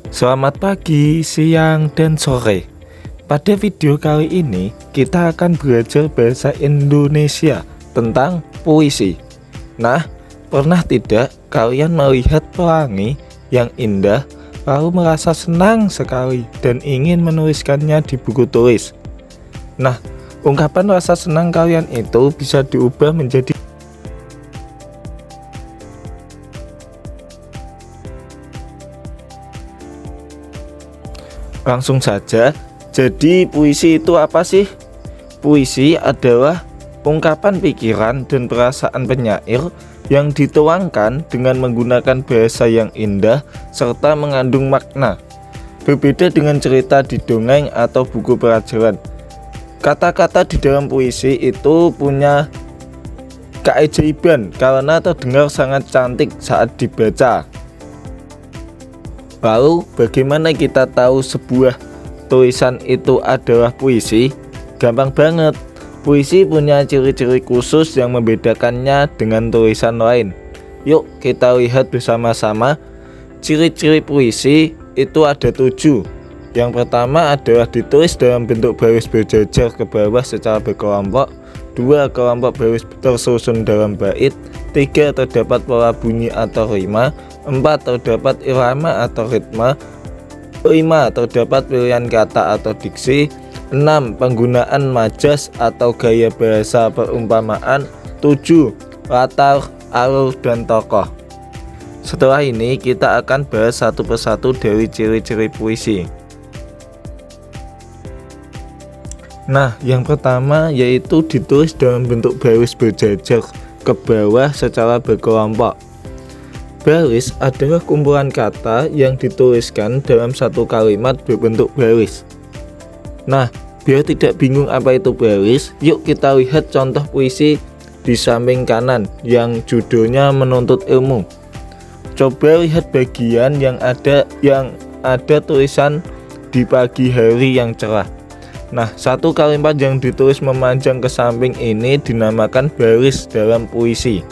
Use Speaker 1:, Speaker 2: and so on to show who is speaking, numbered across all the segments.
Speaker 1: Selamat pagi, siang, dan sore. Pada video kali ini kita akan belajar bahasa Indonesia tentang puisi. Nah, pernah tidak kalian melihat pelangi yang indah lalu merasa senang sekali dan ingin menuliskannya di buku tulis? Nah, ungkapan rasa senang kalian itu bisa diubah menjadi langsung saja. Jadi puisi itu apa sih? Puisi adalah ungkapan pikiran dan perasaan penyair yang dituangkan dengan menggunakan bahasa yang indah serta mengandung makna. Berbeda dengan cerita di dongeng atau buku pelajaran. Kata-kata di dalam puisi itu punya keajaiban karena terdengar sangat cantik saat dibaca. Lalu bagaimana kita tahu sebuah tulisan itu adalah puisi? Gampang banget. Puisi punya ciri-ciri khusus yang membedakannya dengan tulisan lain. Yuk kita lihat bersama-sama. Ciri-ciri puisi itu ada 7. Yang pertama adalah ditulis dalam bentuk baris berjajar ke bawah secara berkelompok. 2. Kelompok baris tersusun dalam bait. 3. Terdapat pola bunyi atau rima. 4. Terdapat irama atau ritme. 5. Terdapat pilihan kata atau diksi. 6. Penggunaan majas atau gaya bahasa perumpamaan. 7. Latar, alur, dan tokoh. Setelah ini kita akan bahas satu persatu dari ciri-ciri puisi. Nah, yang pertama yaitu ditulis dalam bentuk baris berjajar ke bawah secara berkelompok. Baris adalah kumpulan kata yang dituliskan dalam satu kalimat berbentuk baris. Nah, biar tidak bingung apa itu baris, yuk kita lihat contoh puisi di samping kanan yang judulnya Menuntut Ilmu. Coba lihat bagian yang ada tulisan di pagi hari yang cerah. Nah, satu kalimat yang ditulis memanjang ke samping ini dinamakan baris dalam puisi.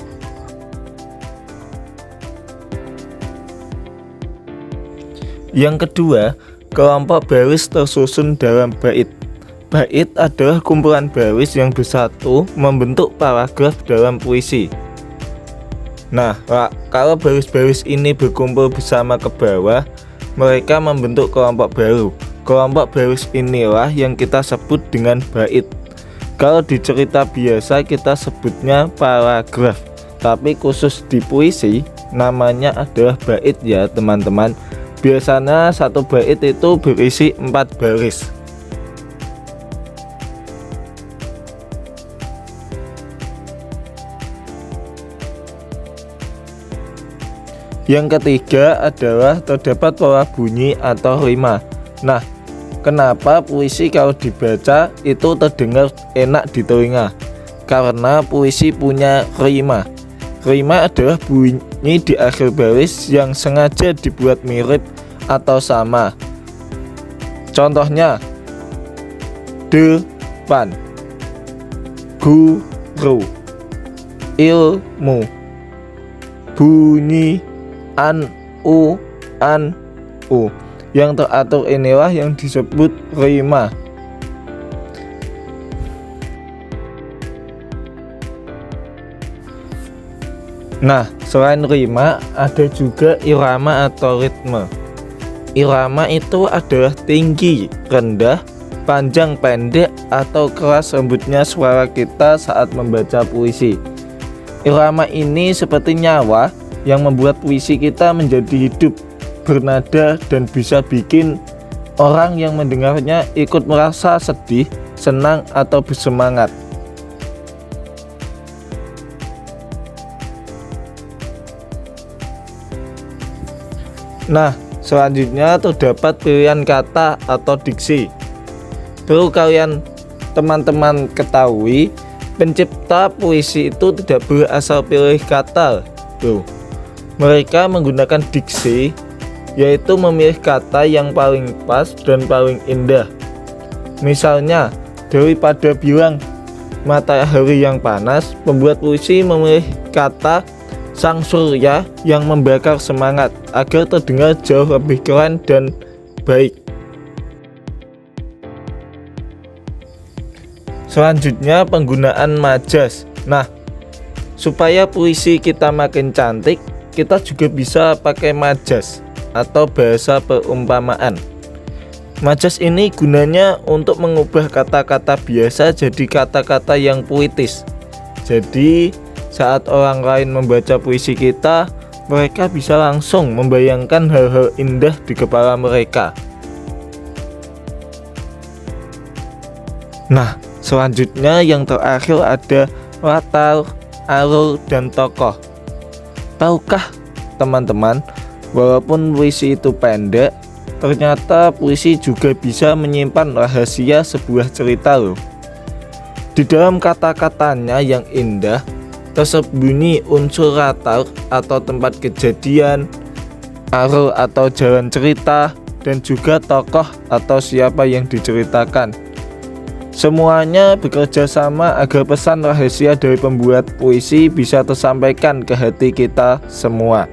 Speaker 1: Yang kedua, kelompok baris tersusun dalam bait. Bait adalah kumpulan baris yang bersatu membentuk paragraf dalam puisi. Nah, kalau baris-baris ini berkumpul bersama ke bawah, mereka membentuk kelompok baru. Kelompok baris inilah yang kita sebut dengan bait. Kalau di cerita biasa kita sebutnya paragraf, tapi khusus di puisi namanya adalah bait ya teman-teman. Biasanya satu bait itu berisi 4 baris. Yang ketiga adalah terdapat pola bunyi atau rima. Nah, kenapa puisi kalau dibaca itu terdengar enak di telinga? Karena puisi punya rima. Rima adalah bunyi di akhir baris yang sengaja dibuat mirip atau sama. Contohnya, depan, guru, ilmu, bunyi, u. Yang teratur inilah yang disebut rima. Nah, selain rima ada juga irama atau ritme. Irama itu adalah tinggi, rendah, panjang, pendek, atau keras lembutnya suara kita saat membaca puisi. Irama ini seperti nyawa yang membuat puisi kita menjadi hidup, bernada, dan bisa bikin orang yang mendengarnya ikut merasa sedih, senang, atau bersemangat. Nah, selanjutnya terdapat pilihan kata atau diksi. Perlu teman-teman ketahui, pencipta puisi itu tidak berasal pilih kata. Mereka menggunakan diksi, yaitu memilih kata yang paling pas dan paling indah. Misalnya, daripada bilang matahari yang panas, pembuat puisi memilih kata sang surya yang membakar semangat agar terdengar jauh lebih keren dan baik. Selanjutnya penggunaan majas. Nah, supaya puisi kita makin cantik, kita juga bisa pakai majas atau bahasa perumpamaan. Majas ini gunanya untuk mengubah kata-kata biasa jadi kata-kata yang puitis. Jadi saat orang lain membaca puisi kita, mereka bisa langsung membayangkan hal-hal indah di kepala mereka. Nah, selanjutnya yang terakhir ada latar, alur, dan tokoh. Tahukah teman-teman, walaupun puisi itu pendek, ternyata puisi juga bisa menyimpan rahasia sebuah cerita loh. Di dalam kata-katanya yang indah, tersembunyi unsur latar atau tempat kejadian, alur atau jalan cerita, dan juga tokoh atau siapa yang diceritakan. Semuanya bekerja sama agar pesan rahasia dari pembuat puisi bisa tersampaikan ke hati kita semua.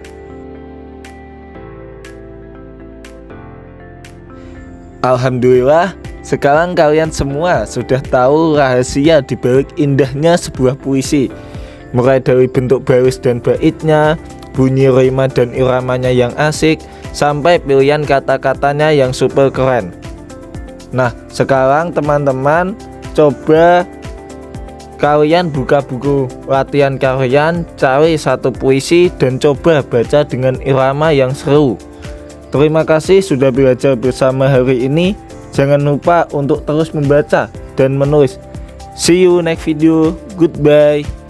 Speaker 1: Alhamdulillah, sekarang kalian semua sudah tahu rahasia di balik indahnya sebuah puisi. Mulai dari bentuk baris dan baitnya, bunyi rima dan iramanya yang asik, sampai pilihan kata-katanya yang super keren. Nah, sekarang teman-teman coba kalian buka buku latihan kalian, cari satu puisi dan coba baca dengan irama yang seru. Terima kasih sudah belajar bersama hari ini. Jangan lupa untuk terus membaca dan menulis. See you next video. Goodbye.